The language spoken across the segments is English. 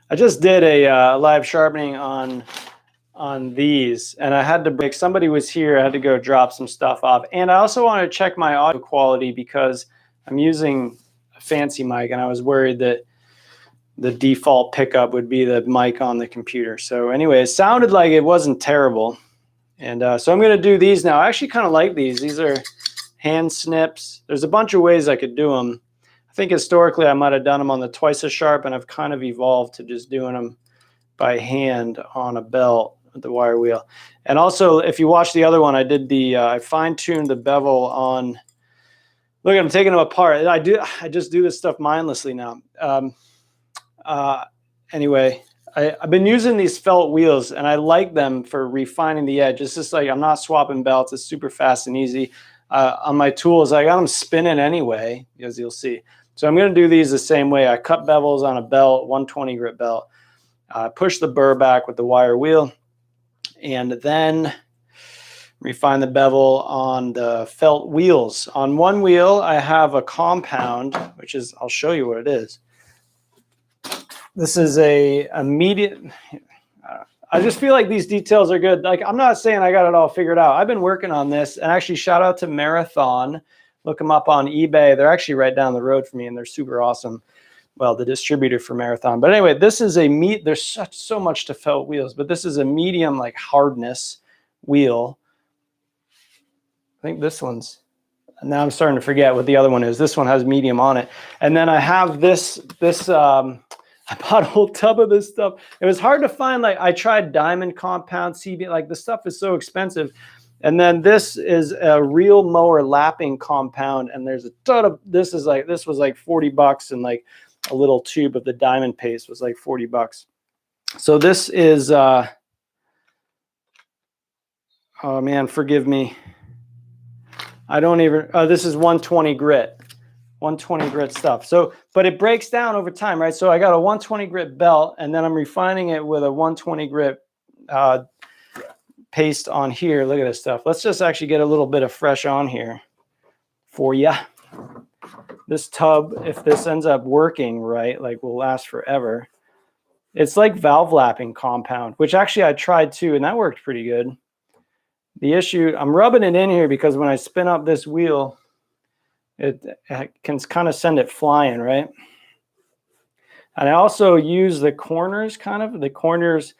I just did a live sharpening on these, and I had to break. Somebody was here. I had to go drop some stuff off, and I also wanted to check my audio quality because I'm using a fancy mic, and I was worried that the default pickup would be the mic on the computer. So anyway, it sounded like it wasn't terrible, and so I'm going to do these now. I actually kind of like these. These are hand snips. There's a bunch of ways I could do them. I think historically I might have done them on the twice as sharp, and I've kind of evolved to just doing them by hand on a belt with the wire wheel. And also, if you watch the other one, I did the I fine-tuned the bevel on. Look, I'm taking them apart. I just do this stuff mindlessly now. Anyway, I've been using these felt wheels, and I like them for refining the edge. It's just like I'm not swapping belts. It's super fast and easy. On my tools, I got them spinning anyway, as you'll see. So I'm going to do these the same way. I cut bevels on a belt, 120 grit belt. Push the burr back with the wire wheel, and then refine the bevel on the felt wheels. On one wheel, I have a compound, which is, I'll show you what it is. This is a immediate. I just feel like these details are good. Like, I'm not saying I got it all figured out. I've been working on this, and actually shout out to Marathon. Look them up on eBay. They're actually right down the road from me, and they're super awesome. Well, the distributor for Marathon. But anyway, this is a there's so much to felt wheels, but this is a medium like hardness wheel. I think this one's, now I'm starting to forget what the other one is. This one has medium on it. And then I have this I bought a whole tub of this stuff. It was hard to find. Like, I tried diamond compound, CB, like the stuff is so expensive. And then this is a real mower lapping compound, and there's a ton of, this was like $40, and like a little tube of the diamond paste was like $40. So this is, oh man, forgive me. I don't even, this is 120 grit. 120 grit stuff. So, but it breaks down over time, right? So I got a 120 grit belt, and then I'm refining it with a 120 grit paste on here. Look at this stuff. Let's just actually get a little bit of fresh on here for you. This tub, if this ends up working right, like, will last forever. It's like valve lapping compound, which actually I tried too, and that worked pretty good. The issue, I'm rubbing it in here because when I spin up this wheel, it can kind of send it flying, right? And I also use the corners, the corners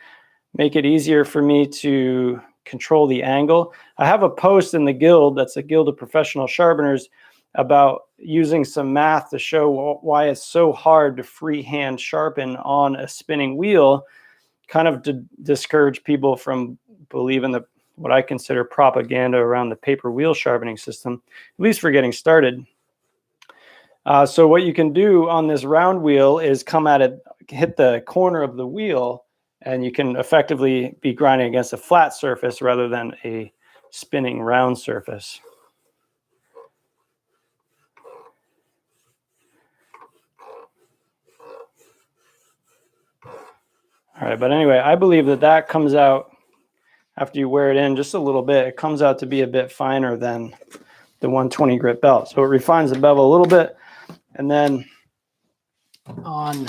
make it easier for me to control the angle. I have a post in the guild, that's a guild of professional sharpeners, about using some math to show why it's so hard to freehand sharpen on a spinning wheel, kind of to discourage people from believing the what I consider propaganda around the paper wheel sharpening system, at least for getting started. So what you can do on this round wheel is come at it, hit the corner of the wheel, and you can effectively be grinding against a flat surface rather than a spinning round surface. All right, but anyway, I believe that that comes out, after you wear it in just a little bit, it comes out to be a bit finer than the 120 grit belt. So it refines the bevel a little bit. And then on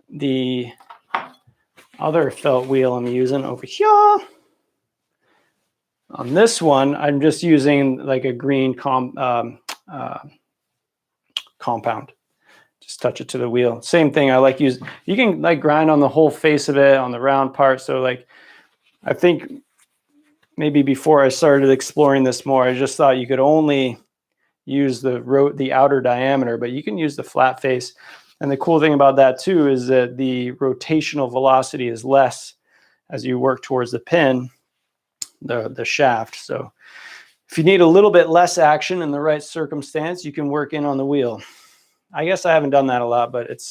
the other felt wheel I'm using over here, on this one, I'm just using like a green compound. Just touch it to the wheel. Same thing. I like use. You can like grind on the whole face of it, on the round part. So like, I think maybe before I started exploring this more, I just thought you could only use the outer diameter, but you can use the flat face. And the cool thing about that too is that the rotational velocity is less as you work towards the pin, the shaft. So if you need a little bit less action in the right circumstance, you can work in on the wheel. I guess I haven't done that a lot, but it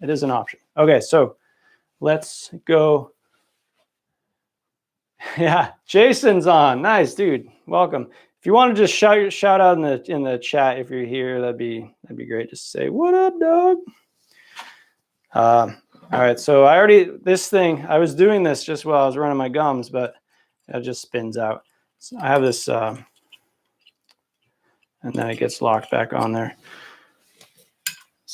is an option. Okay, so let's go. Yeah, Jason's on. Nice, dude. Welcome. If you want to just shout out in the chat if you're here, that'd be great. Just say, "What up, dog?" All right, so I was doing this just while I was running my gums, but it just spins out. So I have this, and then it gets locked back on there.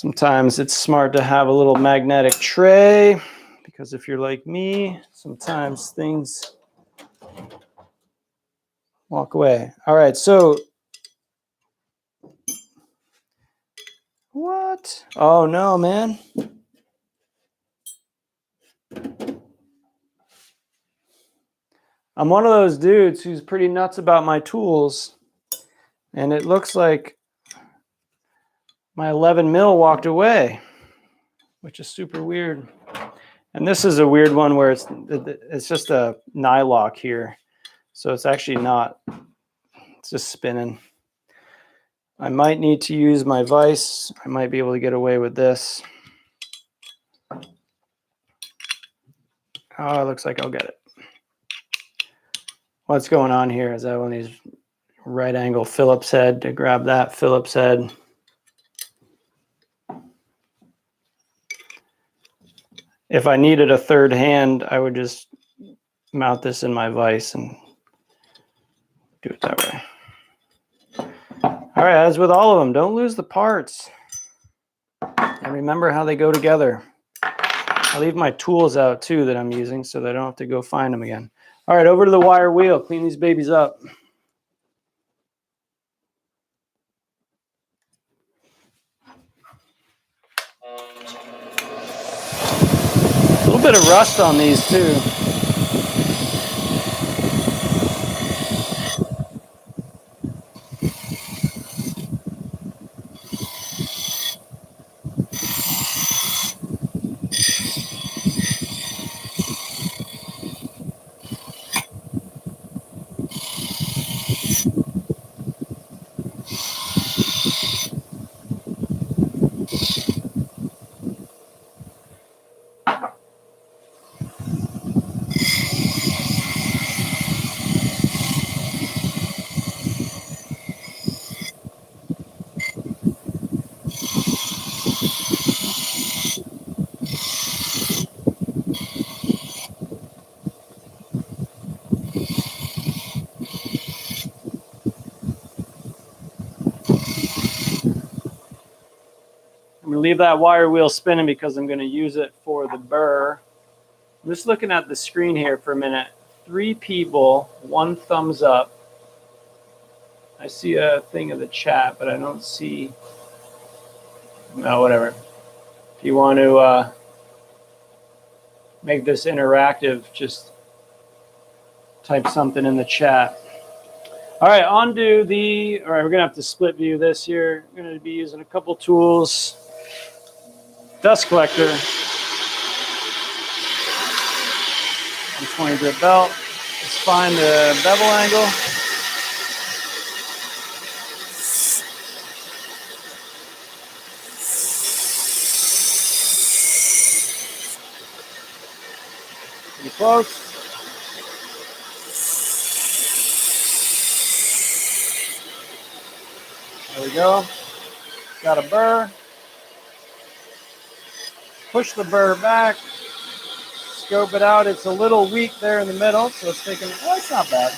Sometimes it's smart to have a little magnetic tray because if you're like me, sometimes things walk away. All right, so what? Oh no, man. I'm one of those dudes who's pretty nuts about my tools, and it looks like my 11 mil walked away, which is super weird. And this is a weird one where it's just a nylock here. So it's actually not, it's just spinning. I might need to use my vise. I might be able to get away with this. Oh, it looks like I'll get it. What's going on here is I will need right angle Phillips head to grab that Phillips head. If I needed a third hand, I would just mount this in my vise and do it that way. All right, as with all of them, don't lose the parts. And remember how they go together. I leave my tools out too that I'm using so that I don't have to go find them again. All right, over to the wire wheel. Clean these babies up. A little bit of rust on these too. I'm going to leave that wire wheel spinning because I'm going to use it for the burr. I'm just looking at the screen here for a minute. 3 people, 1 thumbs up. I see a thing in the chat, but I don't see. No, whatever. If you want to make this interactive, just type something in the chat. All right, on to the, all right, we're going to have to split view this here. We're going to be using a couple tools. Dust collector. 120 grit belt. Let's find the bevel angle. Pretty close. There we go. Got a burr. Push the burr back. Scope it out. It's a little weak there in the middle, so it's taking, well, it's not bad.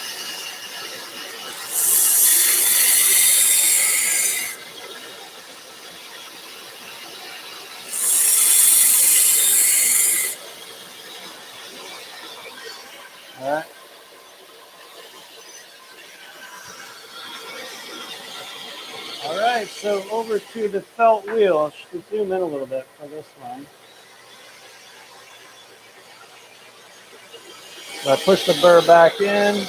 All right. All right, so over to the felt wheel. I should zoom in a little bit for this one. So I push the burr back in.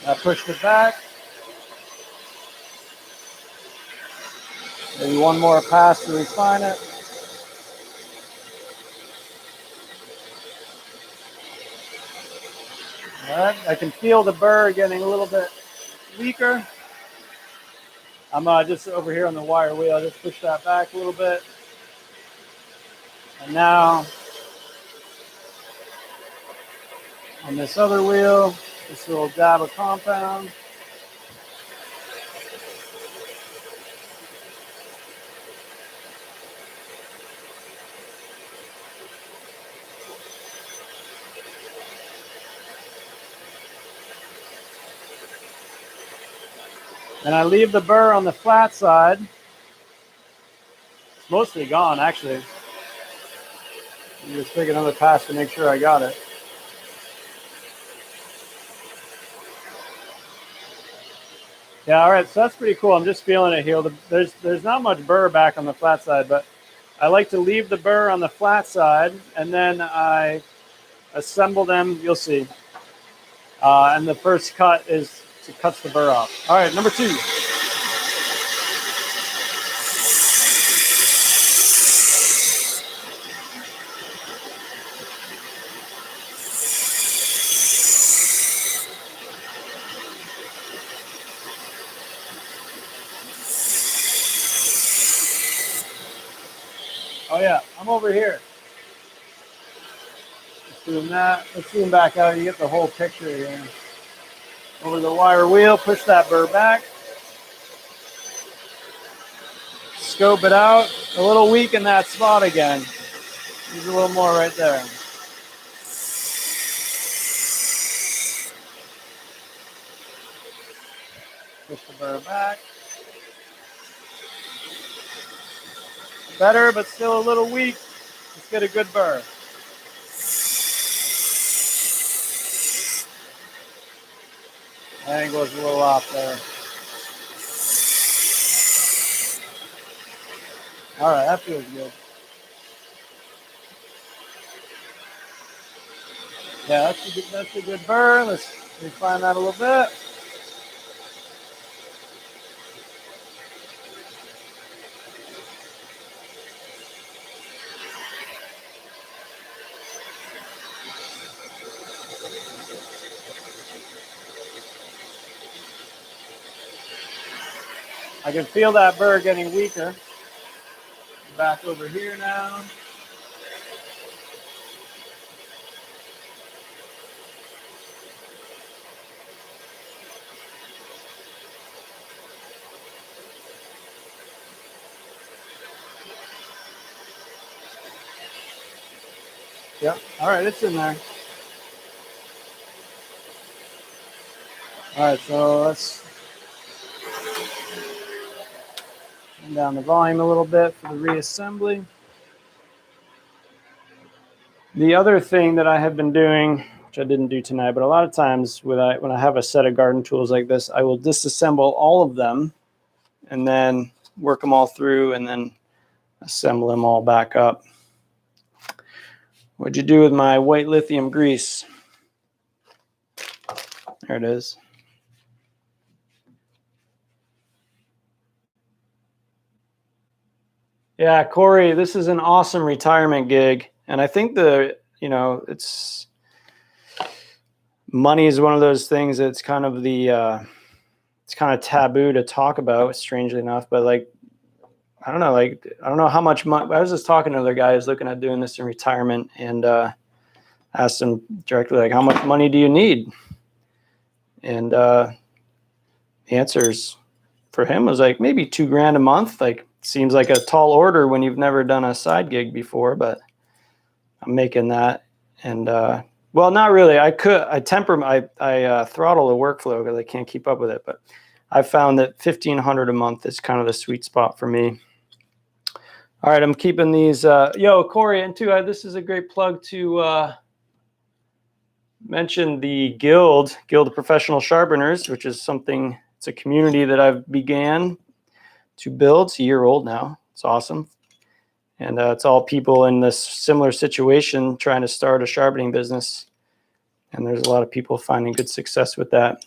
I pushed it back. Maybe one more pass to refine it. All right, I can feel the burr getting a little bit weaker. I'm just over here on the wire wheel. Just push that back a little bit. And now on this other wheel, just a little dab of compound. And I leave the burr on the flat side. It's mostly gone, actually. Just take another pass to make sure I got it. Yeah, all right, so that's pretty cool. I'm just feeling it heal. There's not much burr back on the flat side, but I like to leave the burr on the flat side, and then I assemble them. You'll see. And the first cut is to cut the burr off. All right, number 2. Oh yeah, I'm over here. Let's zoom that. Let's zoom back out. You get the whole picture here. Over the wire wheel, push that burr back. Scope it out. A little weak in that spot again. Use a little more right there. Push the burr back. Better, but still a little weak. Let's get a good burr. Angle's a little off there. All right, that feels good. Yeah, that's a good burr. Let's refine that a little bit. I can feel that burr getting weaker. Back over here now. Yep. All right, it's in there. All right, so let's turn down the volume a little bit for the reassembly. The other thing that I have been doing, which I didn't do tonight, but a lot of times when I have a set of garden tools like this, I will disassemble all of them and then work them all through and then assemble them all back up. What'd you do with my white lithium grease? There it is. Yeah, Corey, this is an awesome retirement gig. And I think it's money is one of those things that's kind of it's kind of taboo to talk about, strangely enough. But I don't know how much money. I was just talking to another guy who's looking at doing this in retirement, and asked him directly, how much money do you need? And the answers for him was maybe $2,000 a month. Seems like a tall order when you've never done a side gig before, but I'm making that. And well, not really. I throttle the workflow because I can't keep up with it. But I found that $1,500 a month is kind of the sweet spot for me. All right, I'm keeping these. Yo, Corey, and too, this is a great plug to mention the Guild of Professional Sharpeners, which is something. It's a community that I've began to build. It's a year old now. It's awesome. And it's all people in this similar situation trying to start a sharpening business. And there's a lot of people finding good success with that.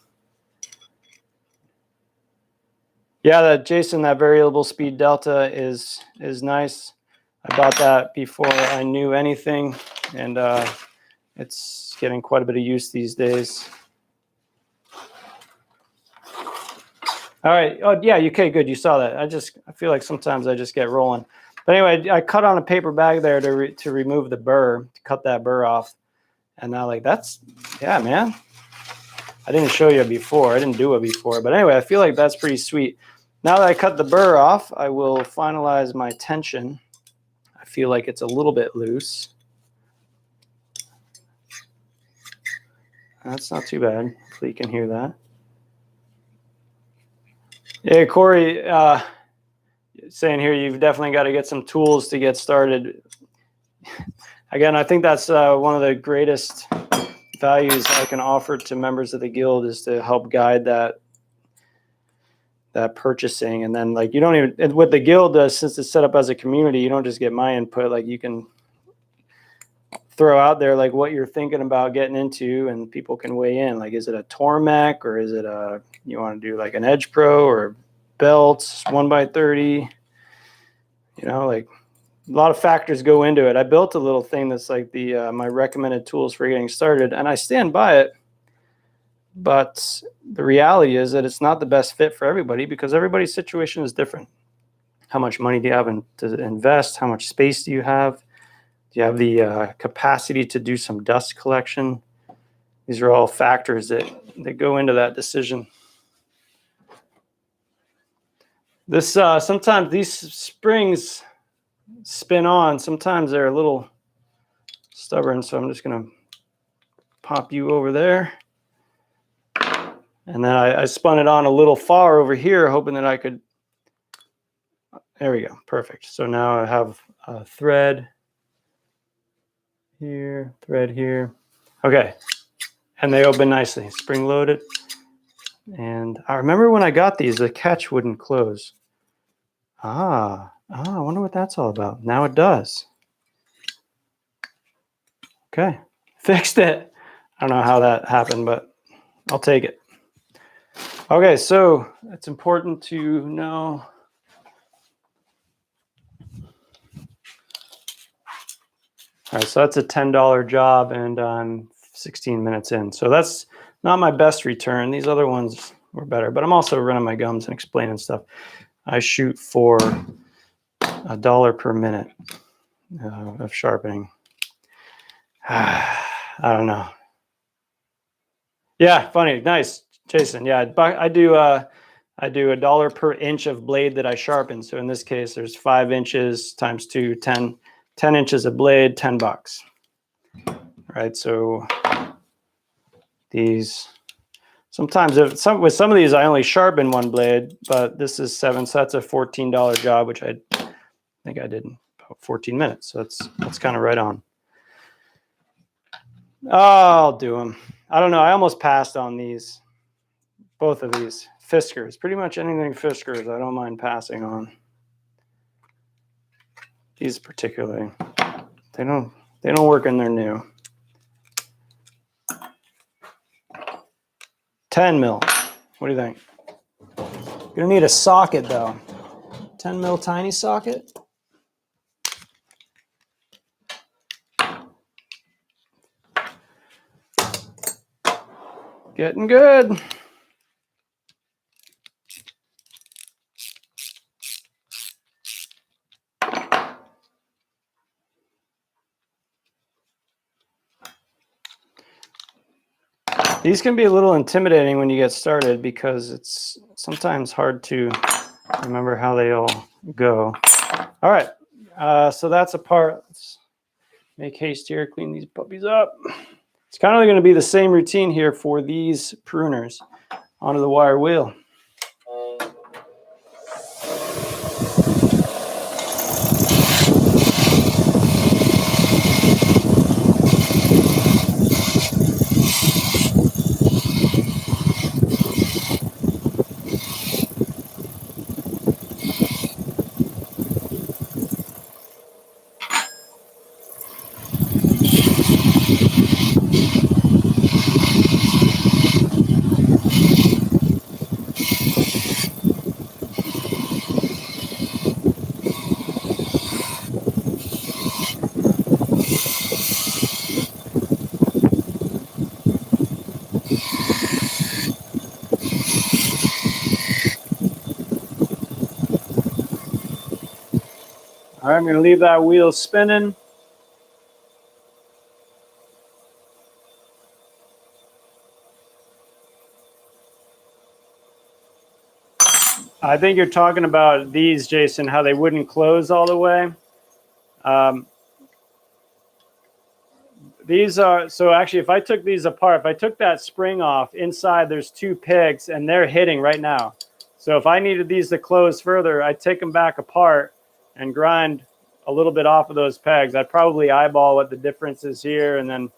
Yeah, Jason, that variable speed delta is nice. I bought that before I knew anything, and it's getting quite a bit of use these days. All right. Oh, yeah. Okay, good. You saw that. I feel like sometimes I just get rolling. But anyway, I cut on a paper bag there to remove the burr, to cut that burr off. And now, yeah, man. I didn't show you before. I didn't do it before. But anyway, I feel like that's pretty sweet. Now that I cut the burr off, I will finalize my tension. I feel like it's a little bit loose. That's not too bad. Hopefully you can hear that. Yeah, Corey, saying here, you've definitely got to get some tools to get started. Again, I think that's one of the greatest values I can offer to members of the guild, is to help guide that purchasing. And then, like, you don't even, what the guild does, since it's set up as a community, you don't just get my input. Like, you can throw out there like what you're thinking about getting into, and people can weigh in. Like, is it a Tormec, or is it you want to do like an Edge Pro or belts 1x30? You know, like, a lot of factors go into it. I built a little thing that's like the my recommended tools for getting started, and I stand by it. But the reality is that it's not the best fit for everybody, because everybody's situation is different. How much money do you have to invest? How much space do you have? Do you have the capacity to do some dust collection? These are all factors that go into that decision. This sometimes these springs spin on. Sometimes they're a little stubborn, so I'm just going to pop you over there. And then I spun it on a little far over here, hoping that I could. There we go. Perfect. So now I have a thread here, thread here. Okay. And they open nicely, spring loaded. And I remember when I got these, the catch wouldn't close. I wonder what that's all about. Now it does. Okay. Fixed it. I don't know how that happened, but I'll take it. Okay, so it's important to know. All right, so that's a $10 job, and I'm 16 minutes in. So that's not my best return. These other ones were better, but I'm also running my gums and explaining stuff. I shoot for $1 per minute of sharpening. I don't know. Yeah, funny, nice, Jason. Yeah, I do $1 per inch of blade that I sharpen. So in this case, there's 5 inches times 2, 10 inches of blade, $10. Right, so these, sometimes with some of these I only sharpen one blade, but this is 7, so that's a $14 job, which I think I did in about 14 minutes. So that's kind of right on. Oh, I'll do them. I don't know. I almost passed on these, both of these Fiskars. Pretty much anything Fiskars, I don't mind passing on. These particularly, they don't work in their new. 10 mil. What do you think? You're gonna need a socket though. 10 mil tiny socket. Getting good. These can be a little intimidating when you get started, because it's sometimes hard to remember how they all go. All right, so that's a part. Let's make haste here, clean these puppies up. It's kind of going to be the same routine here for these pruners onto the wire wheel. All right, I'm going to leave that wheel spinning. I think you're talking about these, Jason, how they wouldn't close all the way. These are, so actually, if I took these apart, if I took that spring off, inside there's 2 pegs, and they're hitting right now. So if I needed these to close further, I'd take them back apart and grind a little bit off of those pegs. I'd probably eyeball what the difference is here, and then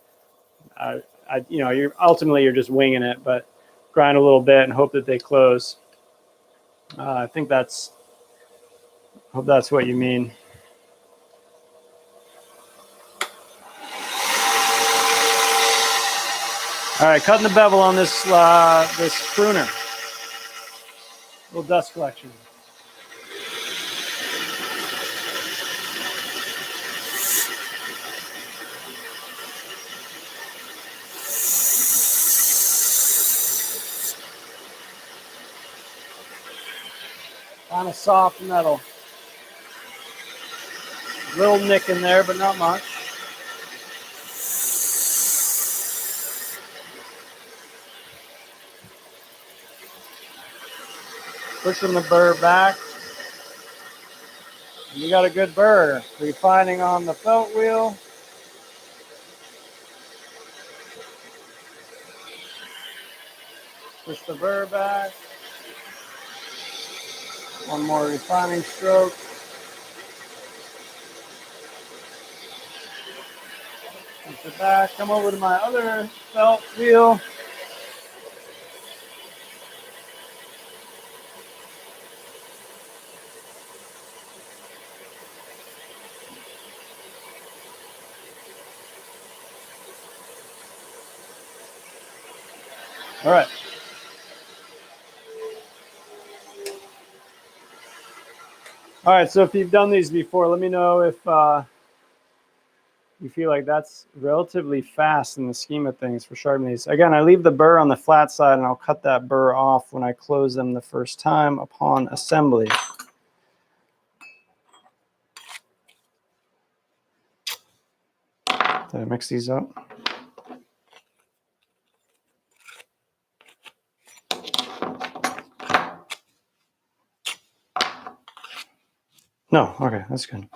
you know, you're just winging it, but grind a little bit and hope that they close. I think hope that's what you mean. All right, cutting the bevel on this pruner. Little dust collection. Kind of soft metal. Little nick in there, but not much. Pushing the burr back. You got a good burr. Refining on the felt wheel. Push the burr back. One more refining stroke. Push it back. Come over to my other felt wheel. All right. All right, so if you've done these before, let me know if you feel like that's relatively fast in the scheme of things for sharpening these. Again, I leave the burr on the flat side, and I'll cut that burr off when I close them the first time upon assembly. Did I mix these up? No, okay, that's good.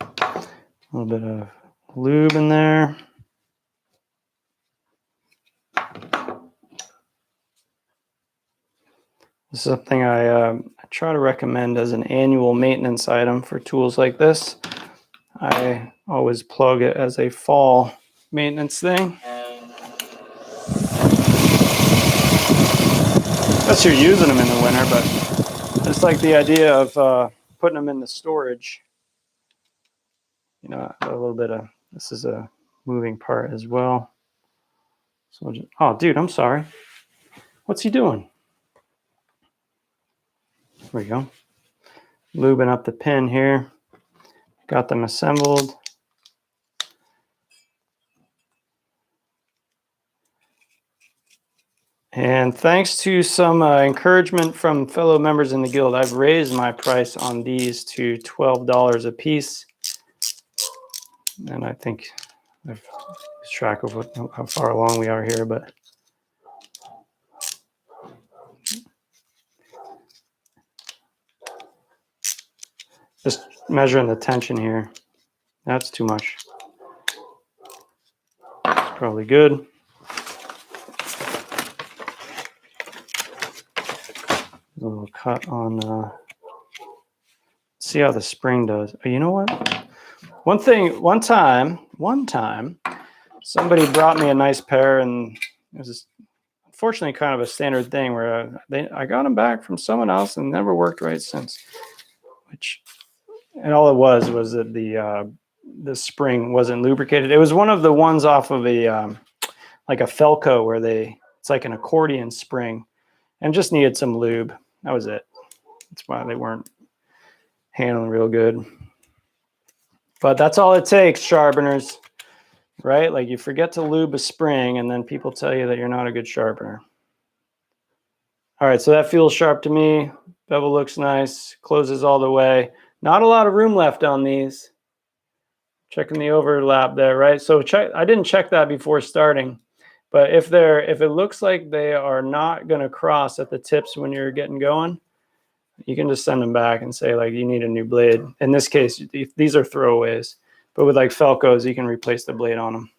A little bit of lube in there. This is something I try to recommend as an annual maintenance item for tools like this. I always plug it as a fall maintenance thing. Unless you're using them in the winter, but it's like the idea of putting them in the storage. You know, a little bit of, this is a moving part as well. So we'll just, oh, dude, I'm sorry. What's he doing? There we go. Lubing up the pin here. Got them assembled. And thanks to some encouragement from fellow members in the guild, I've raised my price on these to $12 a piece. And I think I've lost track of how far along we are here, but just measuring the tension here. That's too much. It's probably good. A little cut on, see how the spring does. Oh, you know what? One time, somebody brought me a nice pair, and it was unfortunately kind of a standard thing where I got them back from someone else and never worked right since. And all it was that the spring wasn't lubricated. It was one of the ones off of a like a Felco where it's like an accordion spring, and just needed some lube. That was it. That's why they weren't handling real good. But that's all it takes, sharpeners, right? Like you forget to lube a spring, and then people tell you that you're not a good sharpener. All right, so that feels sharp to me. Bevel looks nice, closes all the way. Not a lot of room left on these. Checking the overlap there, right? So I didn't check that before starting, but if it looks like they are not going to cross at the tips when you're getting going, you can just send them back and say, like, you need a new blade. In this case, these are throwaways, but with like Felcos, you can replace the blade on them.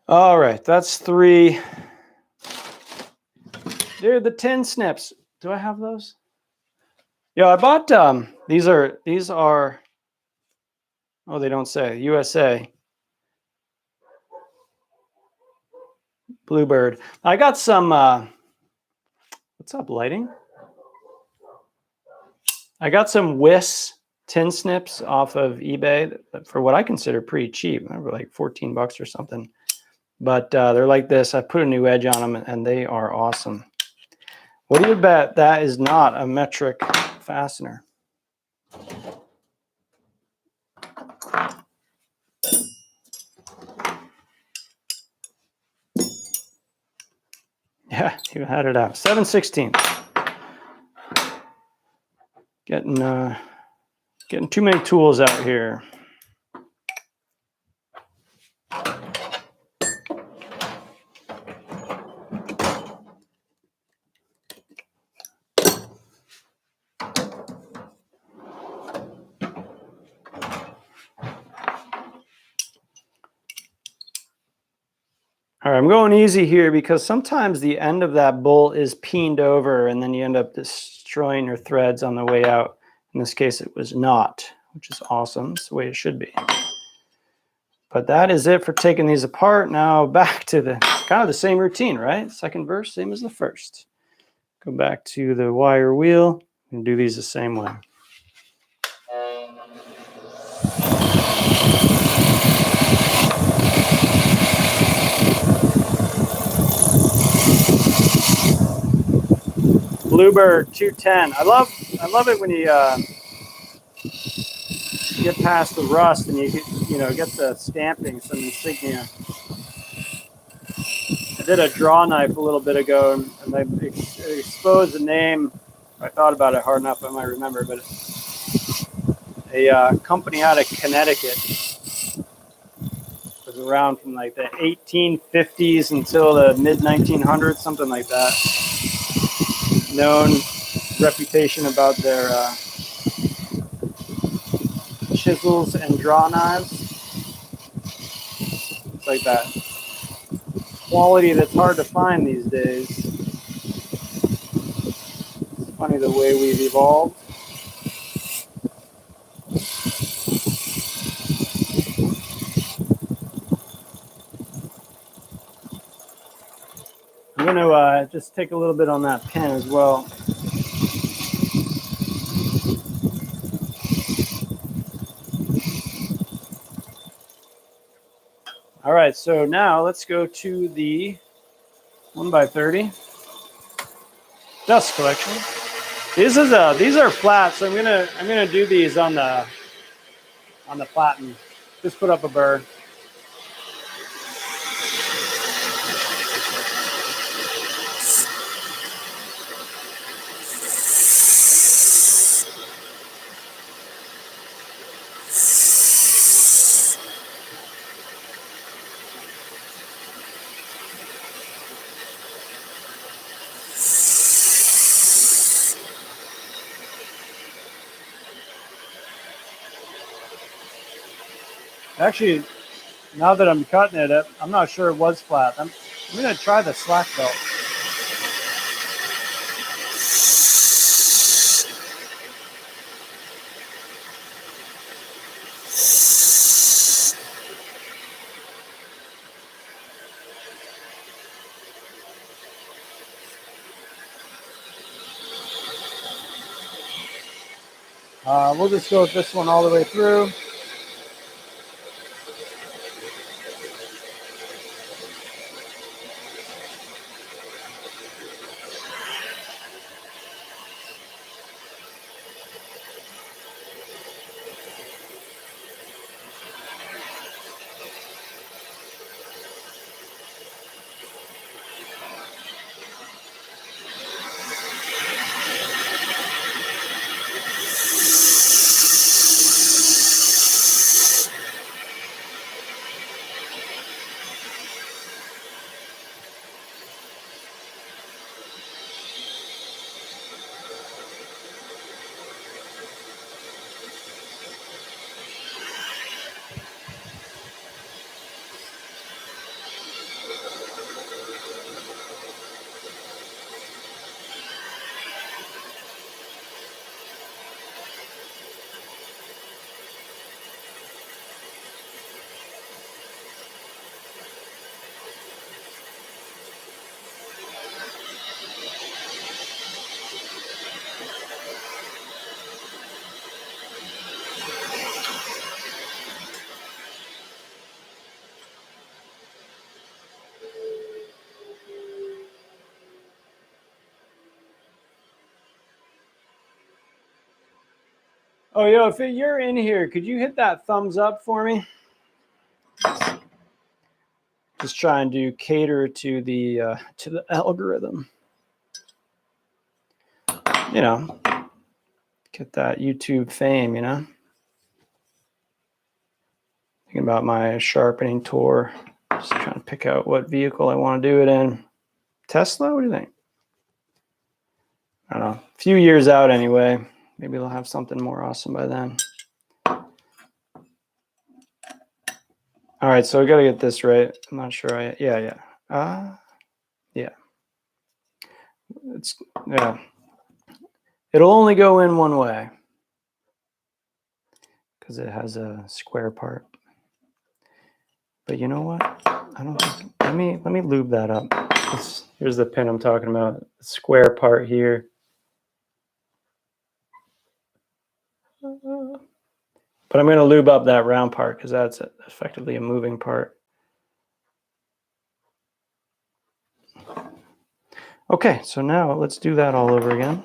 All right, that's 3. Dude, the tin snips. Do I have those? Yeah, I bought these are oh, they don't say USA Bluebird. I got some what's up, lighting? I got some Wiss tin snips off of eBay for what I consider pretty cheap. They were like 14 bucks or something. But they're like this. I put a new edge on them and they are awesome. What do you bet that is not a metric fastener? Yeah, you had it out. 7/16. Getting too many tools out here. All right, I'm going easy here because sometimes the end of that bolt is peened over and then you end up destroying your threads on the way out. In this case, it was not, which is awesome. It's the way it should be. But that is it for taking these apart. Now back to the kind of the same routine, right? Second verse, same as the first. Go back to the wire wheel and do these the same way. Bluebird 210. I love it when you get past the rust and you get the stamping, some insignia. I did a draw knife a little bit ago and I exposed the name. If I thought about it hard enough, I might remember, but a company out of Connecticut was around from like the 1850s until the mid 1900s, something like that. Known reputation about their chisels and draw knives. It's like that quality that's hard to find these days. It's funny the way we've evolved. I'm going to just take a little bit on that pen as well. All right, so now let's go to the 1x30 dust collection. These are flat, so I'm gonna do these on the platen. Just put up a burr. Actually, now that I'm cutting it, I'm not sure it was flat. I'm gonna try the slack belt. We'll just go with this one all the way through. Oh, yo, if you're in here, could you hit that thumbs up for me? Just trying to cater to the algorithm. You know, get that YouTube fame, you know? Thinking about my sharpening tour. Just trying to pick out what vehicle I want to do it in. Tesla, what do you think? I don't know. A few years out anyway. Maybe they'll have something more awesome by then. All right, so we got to get this right. I'm not sure. Yeah. Yeah. It'll only go in one way because it has a square part. But you know what? I don't think. Let me lube that up. Here's the pin I'm talking about. The square part here. But I'm going to lube up that round part because that's effectively a moving part. Okay, so now let's do that all over again.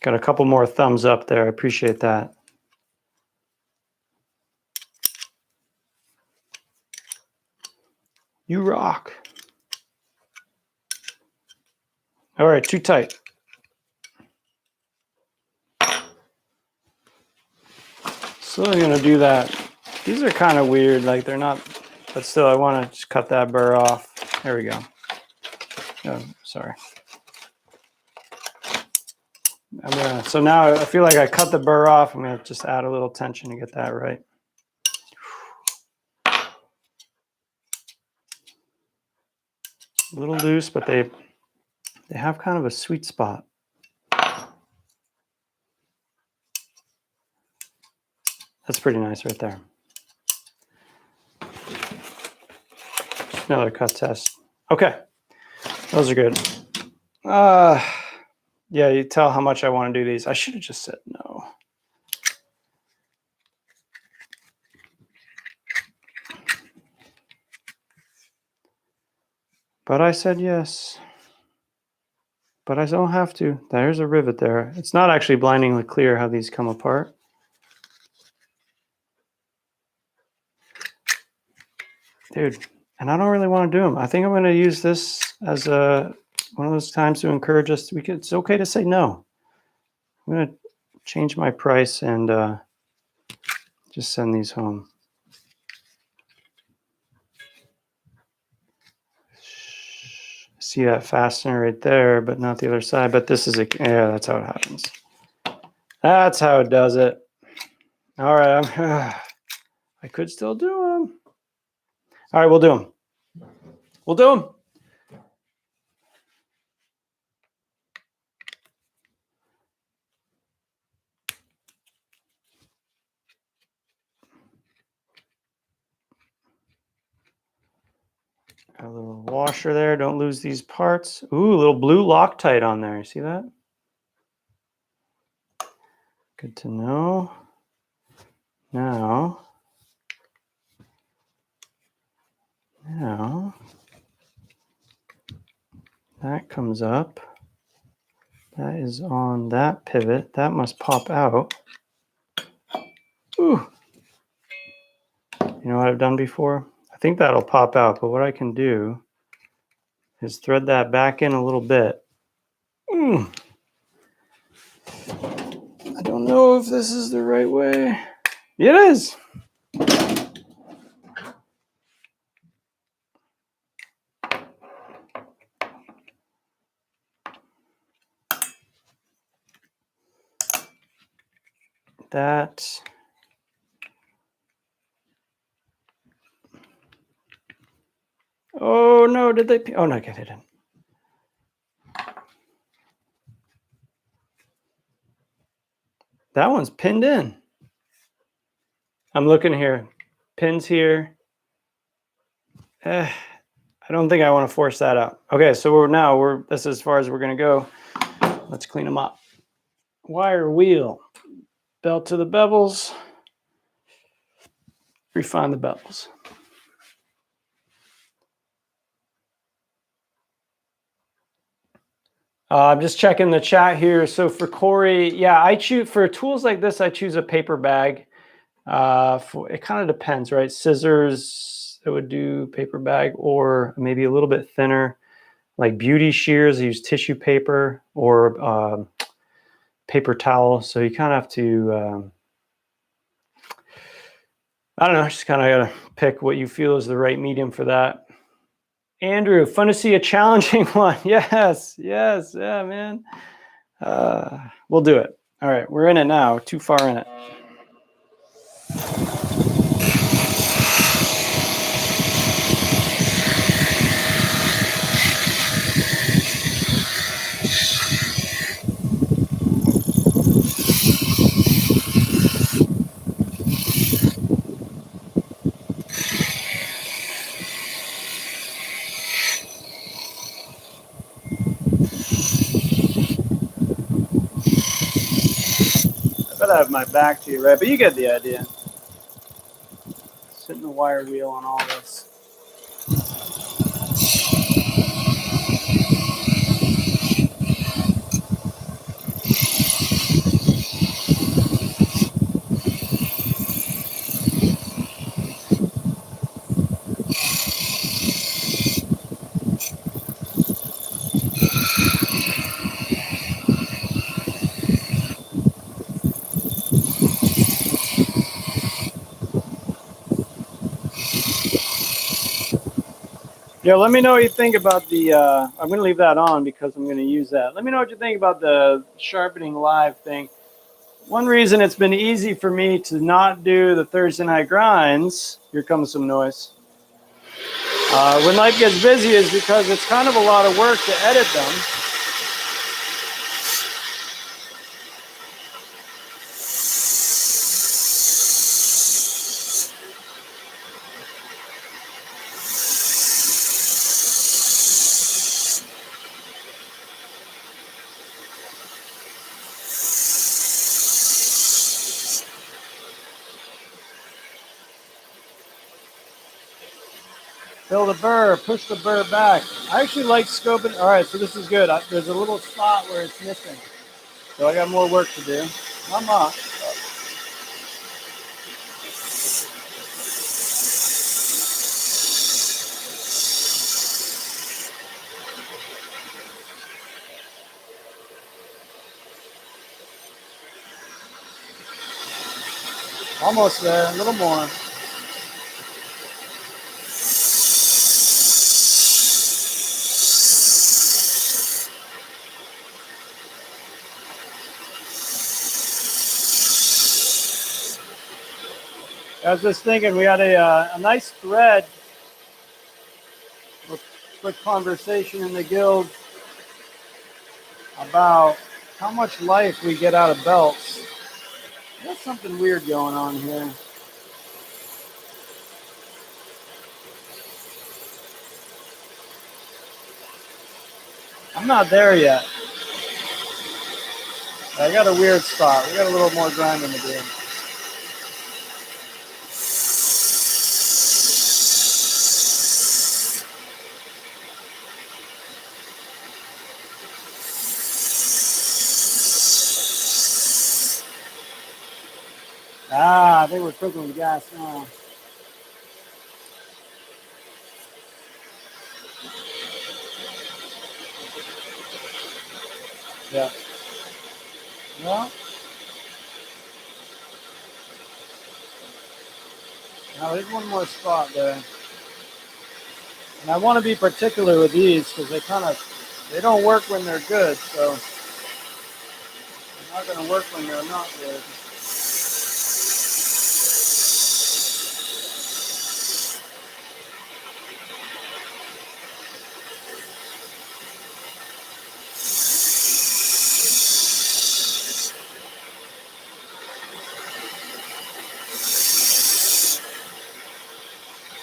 Got a couple more thumbs up there. I appreciate that. You rock. All right, too tight. So I'm going to do that. These are kind of weird, like they're not, but still I want to just cut that burr off. There we go. Oh, sorry. So now I feel like I cut the burr off. I'm going to just add a little tension to get that right. A little loose, but they have kind of a sweet spot. That's pretty nice right there. Another cut test. Okay, those are good. Yeah, you tell how much I want to do these. I should have just said no. But I said yes. But I don't have to. There's a rivet there. It's not actually blindingly clear how these come apart. Dude, and I don't really want to do them. I think I'm going to use this as one of those times to encourage us. It's okay to say no. I'm going to change my price and just send these home. See that fastener right there, but not the other side. But this is yeah, that's how it happens. That's how it does it. All right, I could still do them. All right, we'll do them. We'll do them. Got a little washer there. Don't lose these parts. Ooh, a little blue Loctite on there. You see that? Good to know. Now, that comes up. That is on that pivot. That must pop out. Ooh. You know what I've done before? I think that'll pop out, but what I can do is thread that back in a little bit. I don't know if this is the right way. It is. That. Oh no, did they? Oh no, get it in. That one's pinned in. I'm looking here. Pins here. I don't think I want to force that out. Okay, so this is as far as we're going to go. Let's clean them up. wire wheel. Belt to the bevels. Refine the bevels. I'm just checking the chat here. So for Corey, yeah, I choose for tools like this, I choose a paper bag. It kind of depends, right? Scissors, it would do paper bag, or maybe a little bit thinner, like beauty shears. I use tissue paper or paper towel. So you kind of have to, I don't know, just kind of got to pick what you feel is the right medium for that. Andrew, fun to see a challenging one. Yes, yes, yeah, man. We'll do it. All right, we're in it now. Too far in it. I bet I have my back to you, right? But you get the idea. Sitting the wire wheel on all this. Yeah, let me know what you think about the, I'm going to leave that on because I'm going to use that. Let me know what you think about the sharpening live thing. One reason it's been easy for me to not do the Thursday night grinds, here comes some noise, when life gets busy is because it's kind of a lot of work to edit them. Fill the burr, push the burr back. I actually like scoping. All right, so this is good. There's a little spot where it's missing. So I got more work to do. Not much. Almost there, a little more. I was just thinking we had a nice thread, a quick conversation in the guild about how much life we get out of belts. There's something weird going on here. I'm not there yet. I got a weird spot. We got a little more grinding to do. I think we're cooking with gas now. Yeah. Well, now there's one more spot there. And I want to be particular with these because they don't work when they're good, so they're not going to work when they're not good.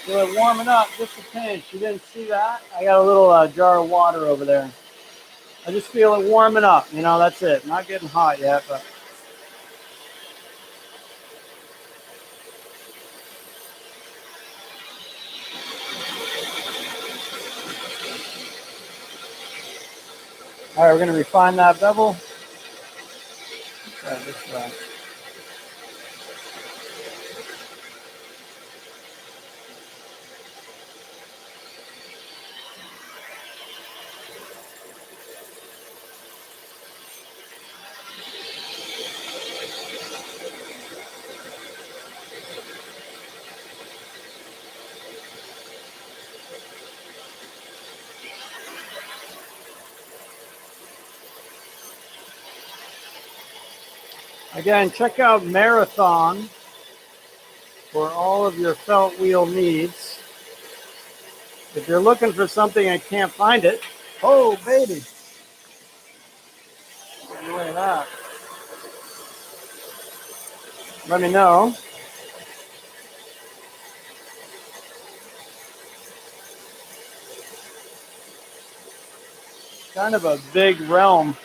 So it warming up just a pinch. You didn't see that? I got a little jar of water over there. I just feel it warming up. You know, that's it. Not getting hot yet, but. All right, we're going to refine that bevel. This way. Again, check out Marathon for all of your felt wheel needs. If you're looking for something and can't find it, oh baby, get away with that. Let me know. Kind of a big realm.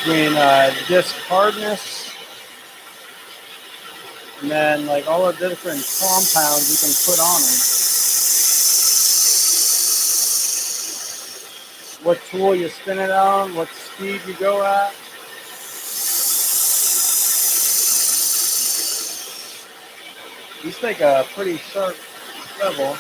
Between disc hardness and then like all the different compounds you can put on them. What tool you spin it on, what speed you go at. These take a pretty sharp bevel.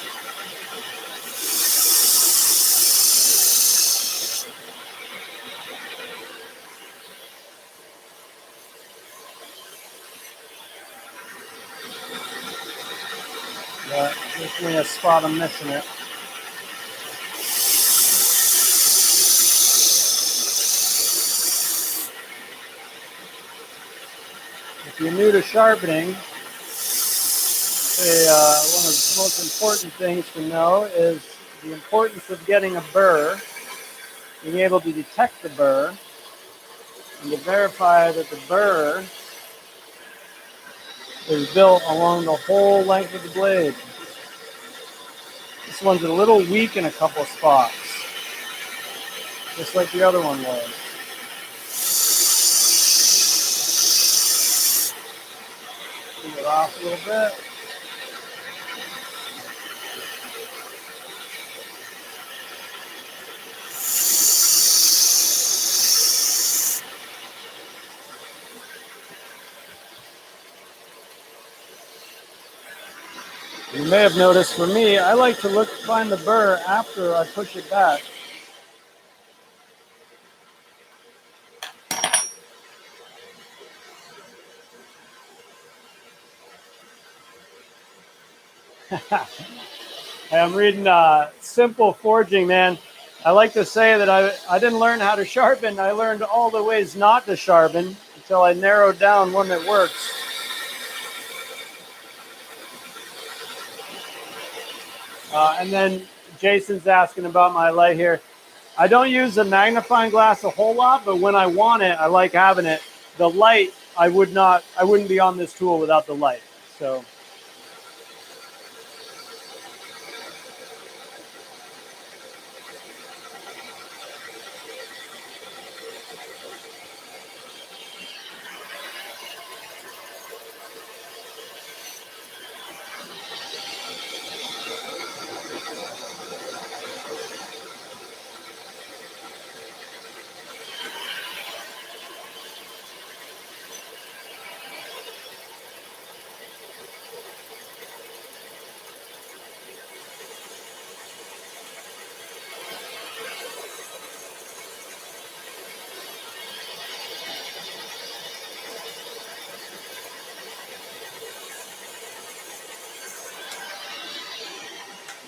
But gives me a spot I'm missing it. If you're new to sharpening, one of the most important things to know is the importance of getting a burr, being able to detect the burr, and to verify that the burr is built along the whole length of the blade. This one's a little weak in a couple of spots, just like the other one was. Pull it off a little bit. You may have noticed for me, I like to find the burr after I push it back. I'm reading Simple Forging, man. I like to say that I didn't learn how to sharpen. I learned all the ways not to sharpen until I narrowed down one that works. And then Jason's asking about my light here. I don't use the magnifying glass a whole lot, but when I want it, I like having it. The light, I wouldn't be on this tool without the light. So.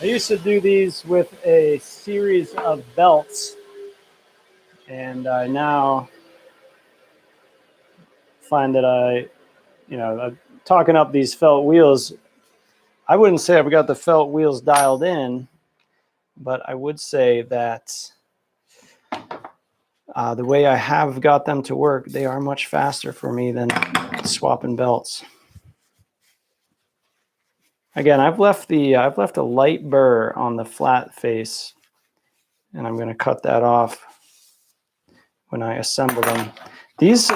I used to do these with a series of belts, and I now find that talking up these felt wheels, I wouldn't say I've got the felt wheels dialed in, but I would say that the way I have got them to work, they are much faster for me than swapping belts. Again, I've left a light burr on the flat face, and I'm going to cut that off when I assemble them. These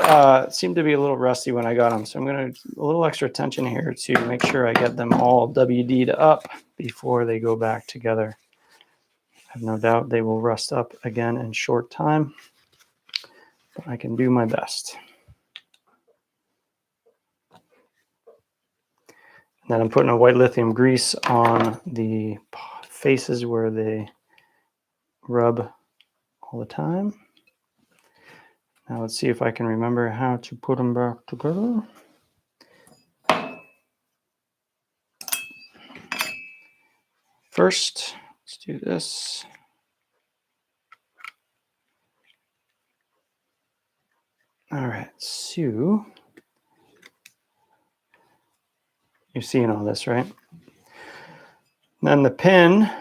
seem to be a little rusty when I got them, so I'm going to a little extra attention here to make sure I get them all WD'd up before they go back together. I have no doubt they will rust up again in short time, but I can do my best. And then I'm putting a white lithium grease on the faces where they rub all the time. Now let's see if I can remember how to put them back together. First, let's do this. All right, so you're seeing all this, right? Then the pin, I'm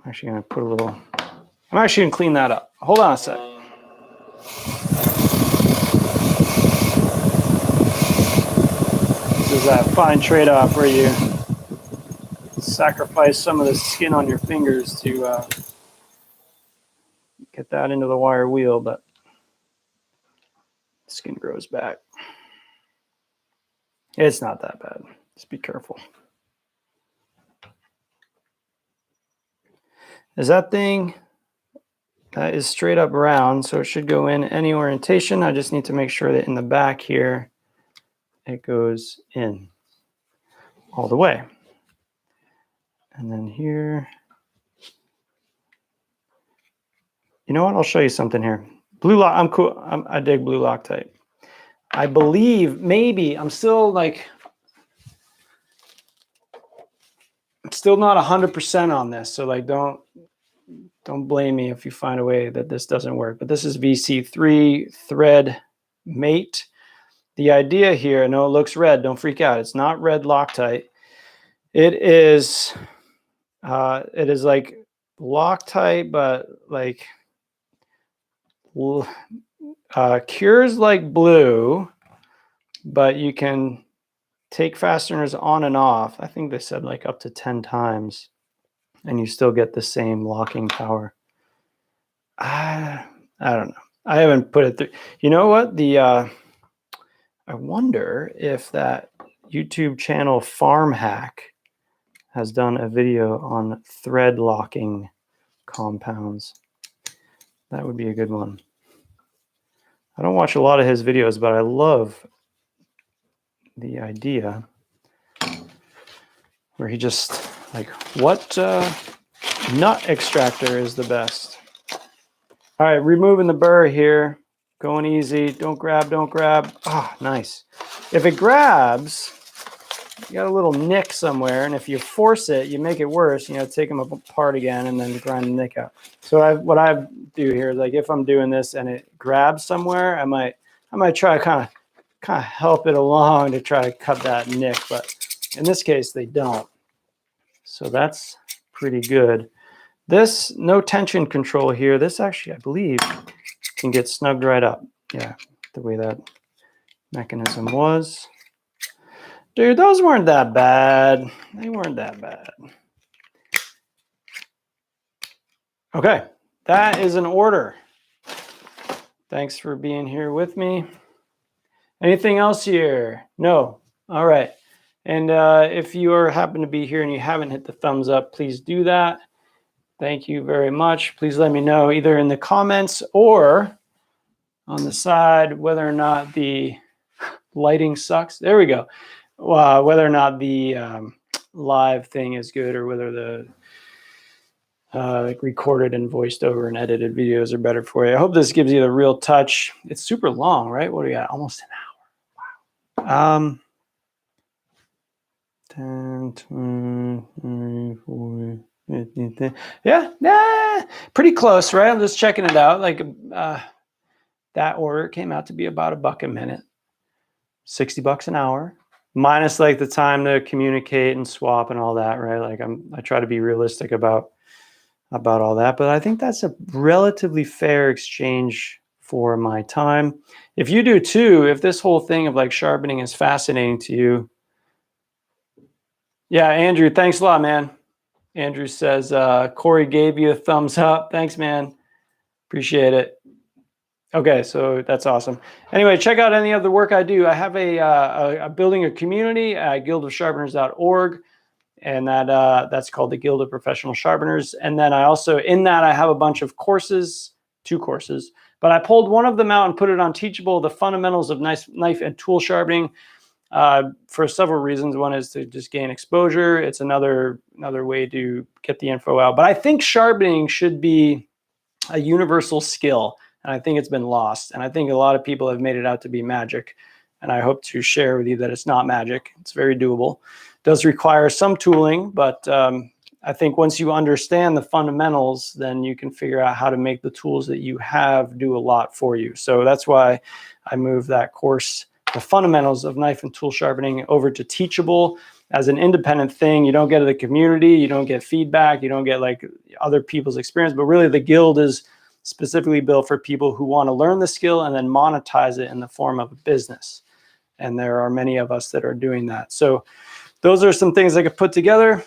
actually going to put a little, I'm actually going to clean that up. Hold on a sec. This is that fine trade-off where you sacrifice some of the skin on your fingers to get that into the wire wheel, but skin grows back. It's not that bad. Just be careful. Is that thing, that is straight up round, so it should go in any orientation. I just need to make sure that in the back here, it goes in all the way. And then here, you know what? I'll show you something here. Blue lock, I'm cool. I dig blue Loctite. I believe maybe I'm still not 100% on this. So like, don't blame me if you find a way that this doesn't work. But this is VC3 thread mate. The idea here, I know it looks red. Don't freak out. It's not red Loctite. It is like Loctite, but like cures like blue, but you can take fasteners on and off. I think they said like up to 10 times, and you still get the same locking power. I don't know. I haven't put it through. You know what? I wonder if that YouTube channel Farm Hack has done a video on thread locking compounds. That would be a good one. I don't watch a lot of his videos, but I love the idea where he just like, what nut extractor is the best? All right, removing the burr here, going easy. Don't grab. Ah, nice. If it grabs, you got a little nick somewhere, and if you force it, you make it worse. You know, take them apart again and then grind the nick out. So what I do here is like, if I'm doing this and it grabs somewhere, I might try to kind of help it along to try to cut that nick, but in this case they don't. So that's pretty good. This no tension control here, this actually I believe can get snugged right up. Yeah, the way that mechanism was. Dude, those weren't that bad. They weren't that bad. Okay, that is an order. Thanks for being here with me. Anything else here? No. All right. And if you happen to be here and you haven't hit the thumbs up, please do that. Thank you very much. Please let me know either in the comments or on the side whether or not the lighting sucks. There we go. Whether or not the live thing is good, or whether the like recorded and voiced over and edited videos are better for you. I hope this gives you the real touch. It's super long, right? What do we got? Almost an hour. Wow. 10, 20, 30, 40, 50, 10. Yeah, pretty close, right? I'm just checking it out. Like that order came out to be about $1 a minute, $60 an hour, minus like the time to communicate and swap and all that, right? Like I try to be realistic about all that, but I think that's a relatively fair exchange for my time. If you do too, if this whole thing of like sharpening is fascinating to you, Yeah, Andrew, thanks a lot, man. Andrew says, Corey gave you a thumbs up. Thanks, man. Appreciate it. Okay, so that's awesome. Anyway, check out any of the work I do. I have a building a community at guildofsharpeners.org, and that's called the Guild of Professional Sharpeners. And then I also, in that, I have a bunch of courses, 2 courses, but I pulled one of them out and put it on Teachable, the fundamentals of knife and tool sharpening, for several reasons. One is to just gain exposure. It's another way to get the info out. But I think sharpening should be a universal skill, and I think it's been lost. And I think a lot of people have made it out to be magic. And I hope to share with you that it's not magic. It's very doable. It does require some tooling, but I think once you understand the fundamentals, then you can figure out how to make the tools that you have do a lot for you. So that's why I moved that course, the fundamentals of knife and tool sharpening, over to Teachable as an independent thing. You don't get the community, you don't get feedback, you don't get like other people's experience, but really the guild is specifically built for people who want to learn the skill and then monetize it in the form of a business. And there are many of us that are doing that. So those are some things I could put together.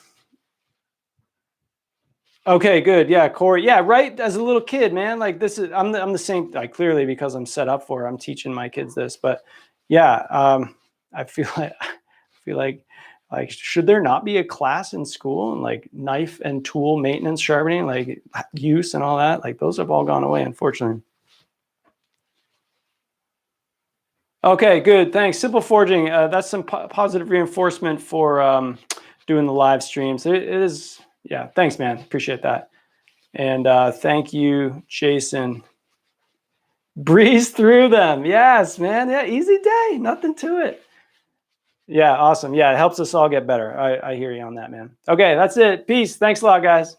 Okay, good. Yeah, Corey. Yeah, right. As a little kid, man, like this is, I'm the same, like clearly because I'm set up for it, I'm teaching my kids this, but yeah, I feel like should there not be a class in school and like knife and tool maintenance, sharpening, like use and all that? Like those have all gone away, unfortunately. Okay, good. Thanks. Simple forging. That's some positive reinforcement for doing the live streams. It is. Yeah. Thanks, man. Appreciate that. And thank you, Jason. Breeze through them. Yes, man. Yeah. Easy day. Nothing to it. Yeah. Awesome. Yeah. It helps us all get better. I hear you on that, man. Okay. That's it. Peace. Thanks a lot, guys.